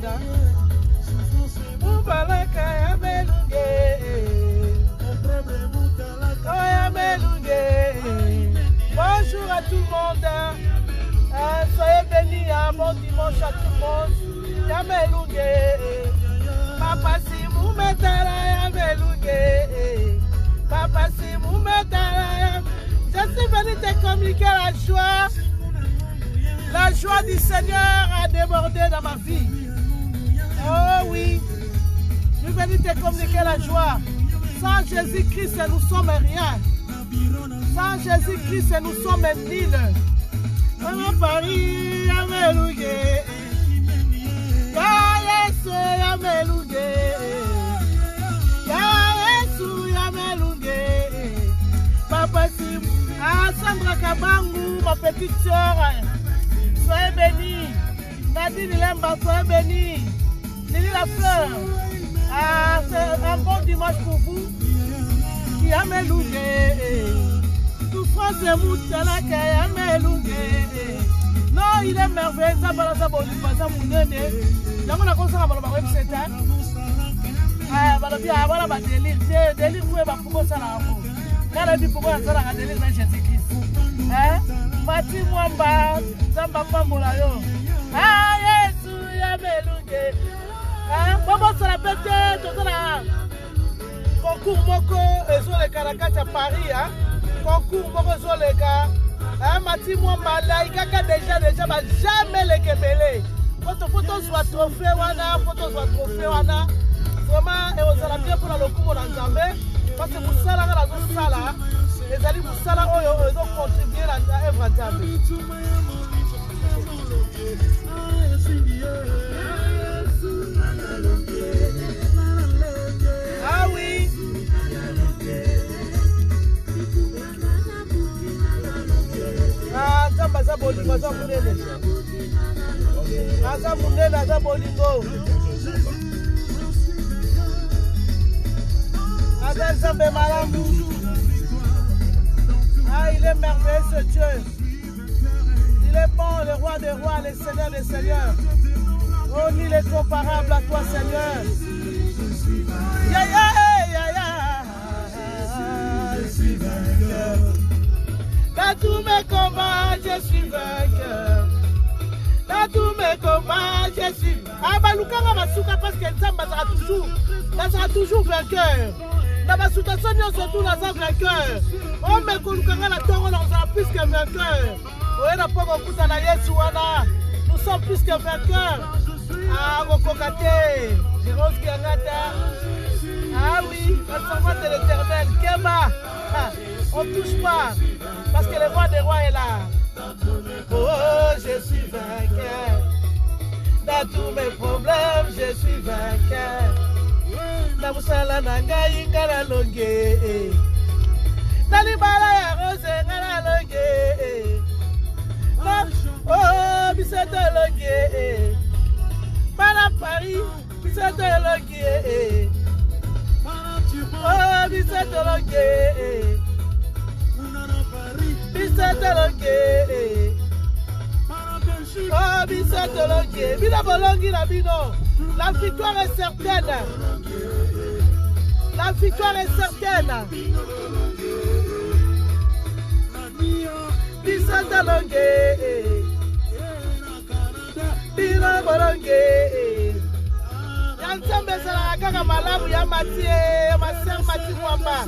monde. Moubalaka ya melunge. Oh ya melunge. Bonjour à tout le monde. Soyez bénis, un bon dimanche à tout le monde. Ya melunge. Papa si moumetala ya melunge. Papa si moumetala. Je suis venu te communiquer la joie du Seigneur a débordé dans ma vie. Oh oui, je suis venu te communiquer la joie. Sans Jésus-Christ, nous sommes rien. Sans Jésus-Christ, nous sommes nuls. Oh Paris, Amelouge. Ya Yesu, Amelouge. Ya Yesu, Amelouge. Papa Sim, Sandra Kabangu, ma petite soeur. Soyez bénis. Nadine Lemba, soyez bénis. Lili la fleur. C'est un bon dimanche pour vous. Yamelouge. Souffrance et moutala Yamelouge. Non, il est merveilleux. Ça va la bonne façon mon nez. J'aimerais la console à ma web c'est ça. Voilà bien voilà ma délire. Délire où est ma pour ça là. Quand dit pourquoi ça la délire dans Jésus-Christ. Mati mwamba zamba pambola yo. Yesu Yamelouge. Comment ça l'appelle tout ça? Concours moko sur les Caracas à Paris, concours moko sur les cas. Mati mwamba laïka déjà jamais les kebele. Photo soit trophée wana, photo soit trophée wana. Vraiment et on a bien pour le coup dans Zambé parce que vous ça là la sala les alliés vous ça là ils ont contribué à œuvre Zambé. Ah oui. Zamba za bolingo za munene. Za munene za bolingo. Zamba malamu. Il est merveilleux ce Dieu. Il est bon, le roi des rois, le Seigneur des seigneurs. Oh, nul est comparable à toi, Seigneur. Ya ya ya ya. Je suis vainqueur. Dans tous mes combats, je suis vainqueur. Dans tous mes combats, je suis. Ah bah Lukanga Masuka parce que Nzamba sera toujours vainqueur. Dans ma situation, surtout dans un vainqueur. Oh mais Lukanga la Tongo, on sera plus que vainqueur. Oui, n'a pas beaucoup à la Yesuana. Nous sommes plus que vainqueurs. Ah, Mokokate, Jérôme Kiangata. Ah oui, la servante de l'éternel, Kema. On ne touche pas, parce que le roi des rois est là. Oh, je suis vainqueur. Dans tous mes problèmes, je suis vainqueur. Namusala nanga ingala longe. Nalibala ya rose ngala longe. Oh, bisete longe. Para Paris, bisete longe. Oh, bisete longe. Bisete longe. Oh, bisete longe. Bina bolongi na bino. La victoire est certaine. La victoire est certaine. Bisete longe. Bina bolongi. Yansembe sala kaka malabu ya Matie, ma sœur Matie Mwamba.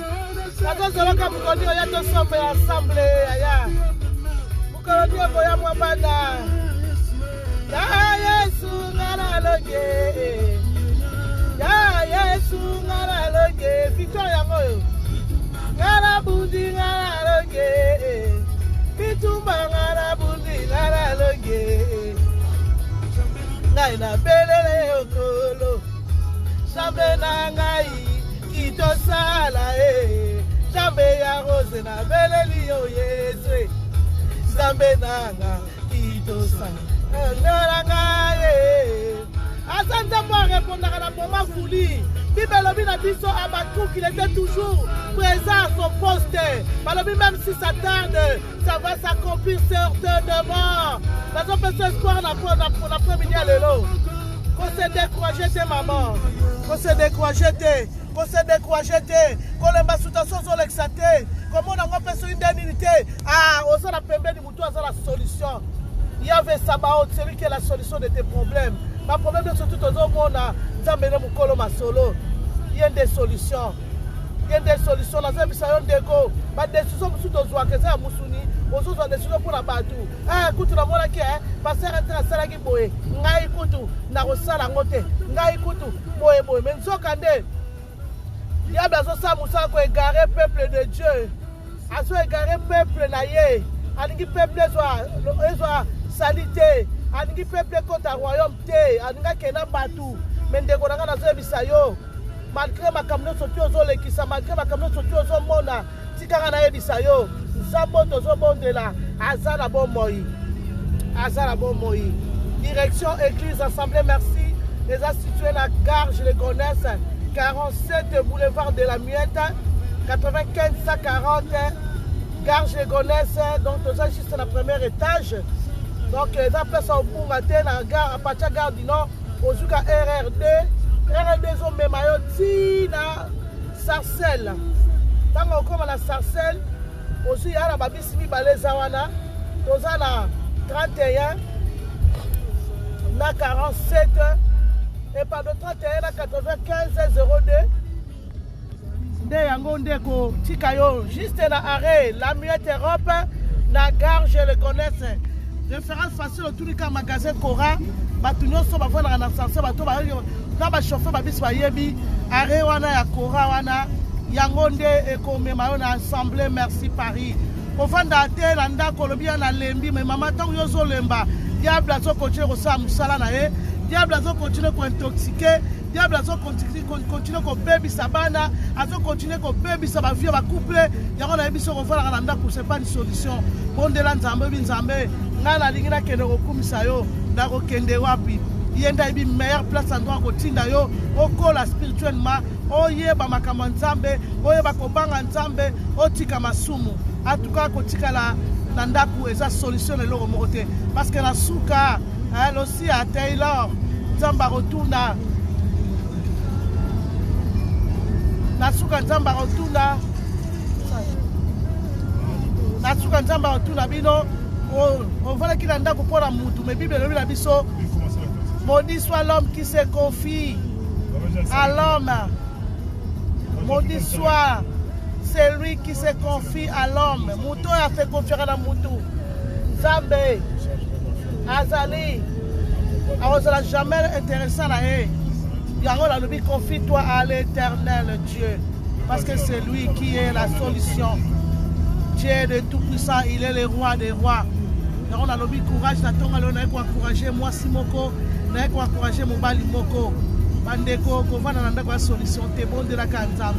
Nazo soloka mukoni oya to sombe ensemble aya. Mukoni oya Mwamba na. Ya Yesu ngala longe. Ya Yesu ngala longe. Victoire yango. Ngala bundi ngala longe. Bitumba ngala bundi ngala longe. Ngai na belele okolo. Jambe na ngai kitosala jambe ya rose na beleli yo Yesu. Jambe na ngai kitosala ngai. Asante pour répondre à la maman folie. Bible na biso Abakou qu'il était toujours présent à son poste. Même si ça tarde, ça va s'accomplir certainement. Nous avons fait ce espoir pour l'après-midi à l'élo. Qu'on se découragé, maman. Qu'on se découragé, qu'on se découragé, qu'on les massoutations sont l'exaté. Comment on a fait sur une indemnité? Ah, on s'en a permis de mouton à la solution. Il y avait Sabaoth, celui qui est la solution de tes problèmes. Ma problème est surtout au monde, ça mène mon colo ma solo. Il y a des solutions. Il y a des solutions. Dans un bissayon d'égo, ma décision sous ton zoa que ça moussouni, aux autres décisions pour la batou. Ah, écoute la mola qui est, passer à la salle qui boye. Nga écoute, na rosala ngote. Nga écoute, boye. Mais nous kande. Il y a besoin de ça, moussa ko égarer peuple de Dieu. Aso égarer peuple na ye. Alingi peuple soit salité. Alingi peuple contre un royaume te. Alinga kena batou. Mais ndeko nanga na zo bisayo. Malgré ma camion sorti aux eaux l'équissa, malgré ma camion sorti aux eaux mona. Si carana bisayo. Zambo tozo bondela. Azala bon moi. Azala bon moi. Direction Église Assemblée Merci. Les institués la gare, je les connais. 47 boulevard de la Muette. 95 140. Gare je les connais. Donc tout ça juste dans le premier étage. Donc les appels sont pour matin dans la gare, à partir de la gare du Nord, au Zuka RRD. RRD sont même à Tina Sarcelles. Tant qu'on commence à la Sarcelles, aussi il y a la Babissimi Balezawana, tout ça na 31, na 47, et par de 31 na 95 02. De yango ndeko tikayo, juste na arrêt, la Muette Europe, na gare, je le connais. Référence facile au tout le cas magasin Cora, Batunyo so bavona na sanse bato ba na ba chauffeur ba bis ba yebi arrêt wana ya Cora wana yango nde ekomema na Assemblée Merci Paris. Kovanda te na ndako lobia na lembi mais mama tango yo zo lemba diable azo continuer ko sa musala na ye, diable azo continuer ko intoxiquer, diable azo continuer ko baby sabana, azo continuer ko baby sa vie ba couple yango na yebiso ko vala na ndako c'est pas une solution. Bondela nzambe binzambe ngala lingina kende kokumisa yo na kokende wapi yenda ibi meilleure place endroit kotinda yo okola spirituellement oyeba makambo nzambe oyeba kobanga nzambe otika masumu atuka kotika na ndaku eza solution eloko moko te parce que na suka aussi à Taylor nzamba rotuna na suka nzamba rotuna na suka nzamba rotuna bino on va qu'il anda pour la moutou, mais Bible la biso. Maudit soit l'homme qui se confie à l'homme. Maudit soit celui qui se confie à l'homme. Moutou a fait confiance à la moutou. Zambé, Azali, on ne sera jamais intéressant à eux. Yango la lobby, confie-toi à l'Éternel Dieu, parce que c'est lui qui est la solution. Dieu est de tout puissant, il est le roi des rois. On a lobby courage, on a encouragé moi Simoko, on a encouragé mon bali moko. Bandeko, qu'on va dans la solution, t'es bon de la Kanzambe.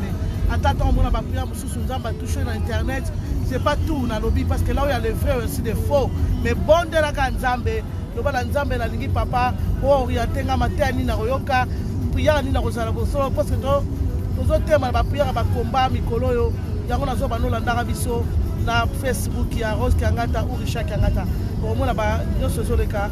Attends, on a prière, on a touché dans Internet. C'est pas tout, on a lobby parce que là où il y a les vrais aussi des faux. Mais bon de la Kanzambe, le bal Nzambe, la ligue papa, pour orienter ma matin, na royoka, prière ni na rosala boso, parce que nous autres thèmes, la prière, la combat, mikolo, yango na zoba no landara biso. Na Facebook il y a Rose Kangata ou Richard Kangata. Au moins là-bas, nous faisons les cas.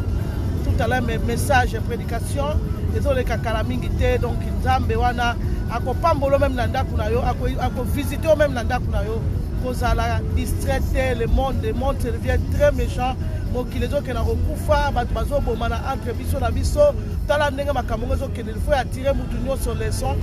Tout à l'heure, mes messages et prédications. Ils ont les cas calamingité. Donc, Nzambe wana. Ako pambolo même nanda kunayo. Ako visiter même nanda kunayo. Cause à la distraite, le monde devient très méchant. Bon, qui les autres qui n'ont pas fait, bazo bomana entre biso na biso. Tala nenga makamongo qui il faut attirer mutunyo sur les sons.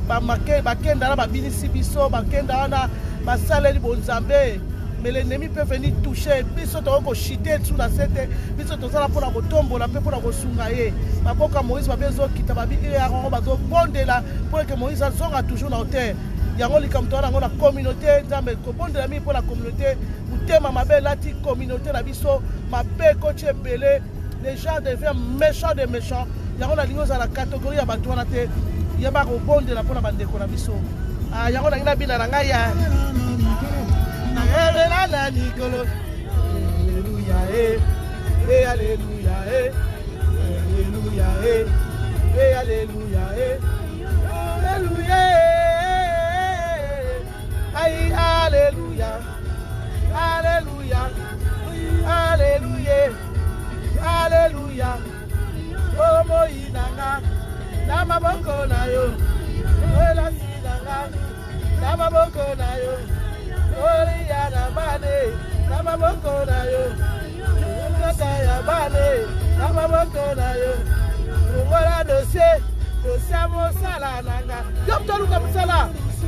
Ba marquer, ba kenda la ba binisi biso, ba kenda wana, ba saleli bonzambe. Mais l'ennemi peut venir toucher. Biso to chiter sous la tête. Biso to sala pour la tombo la pour la sungaye. Ma boka Moïse ba bezo kitababi et Aaron ba zo bondela pour que Moïse soit toujours dans terre. Yango likamto na la communauté nzambe ko bondela mi pour la communauté. Utema mabe lati communauté la biso ma pe coach belé. Les gens deviennent méchants de méchants. Yango la lingo za la catégorie ya bato na te. Yaba ko bondela pour la bande ko la biso. Ah yango na ngina bina na ngaya. Alléluia, alléluia, alléluia, alléluia, alléluia, aïe, alléluia, alléluia, alléluia, alléluia, oh moi nanga na maboko na yo ola sinanga na maboko na yo oli ya na bane na maboko na yo ngata ya bane na maboko na yo ngola dossier mosala nanga yo toluka musala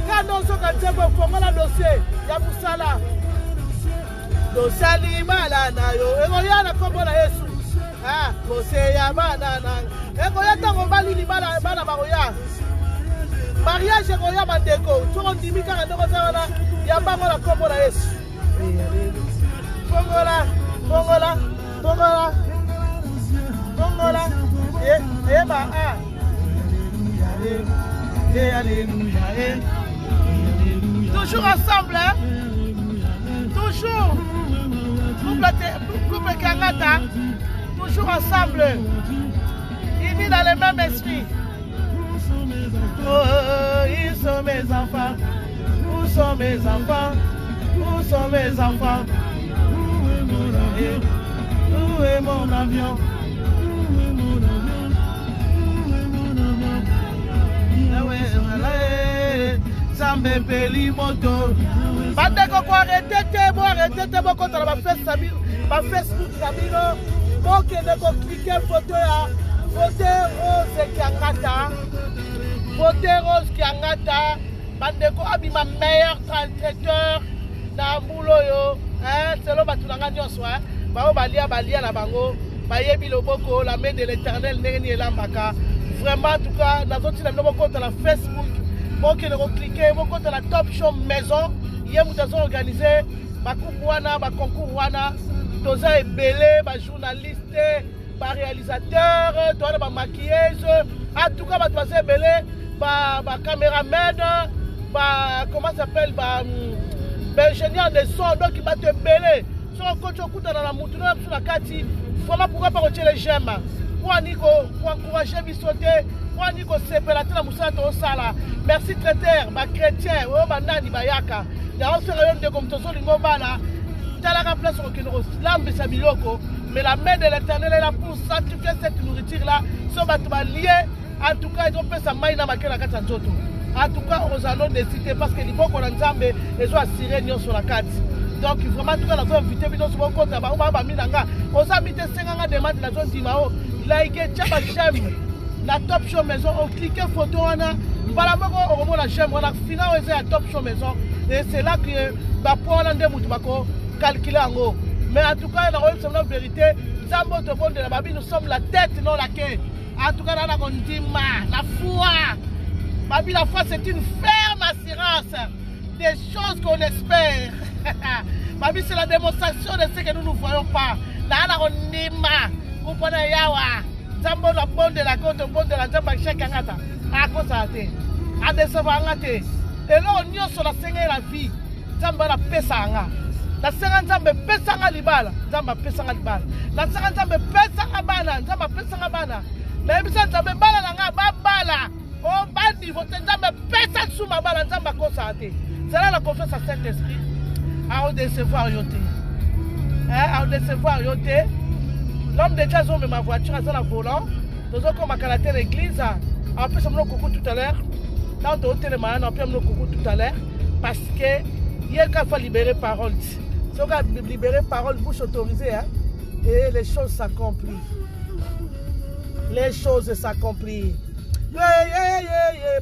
kano soka nzembo fongola dossier ya musala dosali bala na yo egoya na kombo na Yesu kose ya bana nanga egoya tango balili bana bagoya mariage egoya bandeko soko ndimi kaka ndoko zawana ya bango na kombo na Yesu fongola eba alléluia toujours ensemble hein? Toujours couple Kangata, toujours ensemble, unis dans le même esprit. Oh, ils sont mes enfants. Où sont mes enfants? Où sont mes enfants? Où est mon avion? Sambe peli moto. Bandeko ko arrêtez contre la Facebook Sabino. Bon que de cliquer photo Rose Kiangata. Photo Rose Kiangata. Bandeko abima meilleur traiteur na mbulo yo. C'est le batulanga nyonso hein. Bao balia na bango. Bayebi loboko la main de l'Éternel neni elambaka. Vraiment en tout cas dans autres na contre la Facebook. Bon que de cliquer contre la Top Show maison. Hier nous avons organisé ma concours wana toza ebele ba journaliste ba réalisateur toza ba maquilleuse en tout cas ba toza ebele ba caméraman ba comment ça s'appelle ba ingénieur de son donc ba te ebele so coach okuta na mutu na sur la kati vraiment pourquoi pas retirer les gemmes pour encourager bisoté pour niko sepela tena musala to sala merci traiteur ba chrétien o ba nani ba yaka ya on se rayon de comme tozo lingo bana talaka place au kino lambe sa biloko mais la main de l'Éternel est là pour sanctifier cette nourriture là so ba to lié en tout cas ils ont fait ça maina makela kata nzoto en tout cas aux allons de citer parce que liboko na nzambe ezo assurer nyo sur la carte donc vraiment tout cas la invité bino sur compte ba minanga aux habité 50 demande la zone timao like chaba j'aime la Top Show maison on clique photo wana bala moko omo la j'aime on a final la Top Show maison et c'est là que ba pour ndé mutu bako calculer en mais en tout cas la vérité zambo to bon de la babi nous sommes la tête non la queue en tout cas la condima la foi babi la foi c'est une ferme assurance des choses qu'on espère babi c'est la démonstration de ce que nous ne voyons pas la condima vous prenez yawa zambo la bonne de la côte bonne de la zamba chaque angata à cause à décevoir angate et là on y sur la seigneur la vie zambo la pesanga la seigneur zambe pesanga libala zamba pesanga libala la seigneur zambe pesanga bana zamba pesanga bana la bisa zambe bala nga babala o bandi vote zambe pesa suma bala zamba kosate c'est là la confiance à Saint-Esprit à décevoir yoté à décevoir yoté. L'homme de Dieu a mis ma voiture à la volant. Nous avons comme à l'église. En plus, on a coucou tout à l'heure. Dans le hôtel, on a coucou tout à l'heure. Parce que il y a qu'il faut libérer parole. Si on a libéré parole, bouche autorisée. Hein? Et les choses s'accomplissent. Les choses s'accomplissent.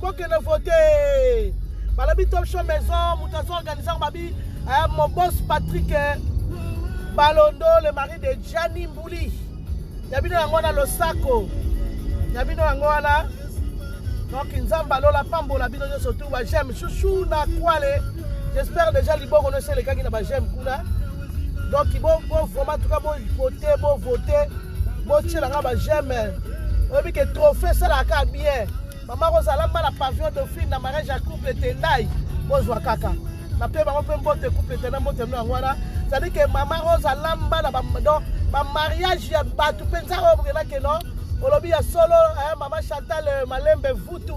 Bon que nous votons. Balabi Top Show maison. Nous avons organisé mon boss Patrick Balondo, le mari de Gianni Mbouli. Yabino Angona Losako. Yabino Angona. Donc, Nzamba Lola Pambo, la bino surtout, j'aime chouchou na kwale. J'espère déjà les bons connaissent les gars qui n'ont j'aime kuna. Donc, ils vont vraiment tout cas bon voter. Bon tchela nga j'aime. On dit que trophée ça la ka bien. Maman Rosalamba la pavillon de film na mariage à couple tendai. Bon joie kaka. Na pe ba pe mbote couple tendai mbote no ngwana. C'est-à-dire que maman Rosalamba na mariage ya batu penza obrela que non. Olobi ya solo maman Chantal Malembe Vutu.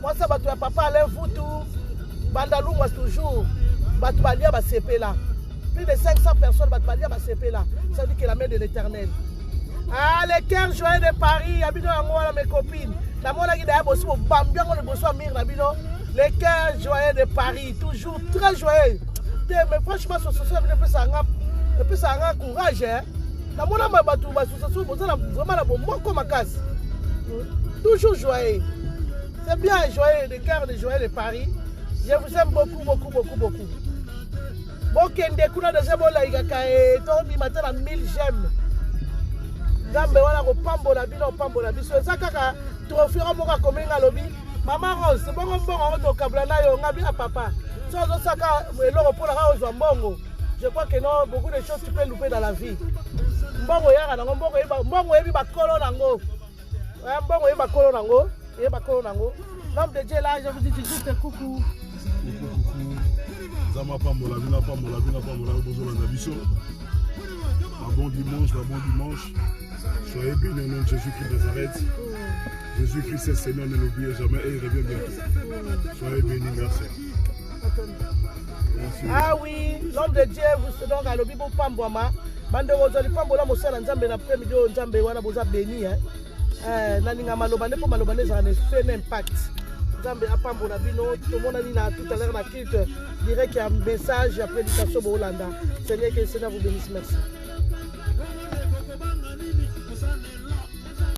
Moi ça batu ya papa Alain Vutu. Bandalou moi toujours. Batu balia ba CP là. Plus de 500 personnes batu balia ba CP là. Ça veut dire que la main de l'Éternel. Ah, les cœurs joyeux de Paris, habito à mes copines. La mona qui d'ailleurs bossé au Bambian, on est bossé à Mir, les cœurs joyeux de Paris, toujours très joyeux. Mais franchement, un peu ça rend courage. La mona m'a battu, vraiment la bonne, comme ma casse. Toujours joyeux. C'est bien joyeux, les cœurs de joyeux de Paris. Je vous aime beaucoup, beaucoup, beaucoup, beaucoup. Bon, Kende, kuna de Zebo la Igakae, Tombi matin à 1000 j'aime. Gambe wana ko pambola bino pambola biso ezakaka trofeo moka komenga lobi mama Rose bongo mbongo to kabla na yo ngabi a papa so zo saka eloko pour la ozwa mbongo je crois que non beaucoup de choses tu peux louper dans la vie mbongo yaka nango mbongo yebi bakolo nango mbongo yebi bakolo nango l'homme de Dieu là je vous dis juste coucou Zama pambola bina bozola na biso bon dimanche. Soyez bénis au nom de Jésus-Christ de Nazareth. Jésus-Christ est Seigneur, ne l'oubliez jamais et il revient bientôt. Soyez bénis, merci. Ah oui, l'homme de Dieu, vous donc à l'obi pour Pambouama. Bande Rosali Pambola, Moussa, Nzambe, l'après-midi, Nzambe, Wana Boza béni. Naninga Malobane pour Malobane, ça a un effet d'impact. Nzambe a Pambola Bino, tout le monde a dit tout à l'heure, la culte, dirait qu'il y a un message, il y a prédication au Hollanda. Seigneur, que le Seigneur vous bénisse, merci.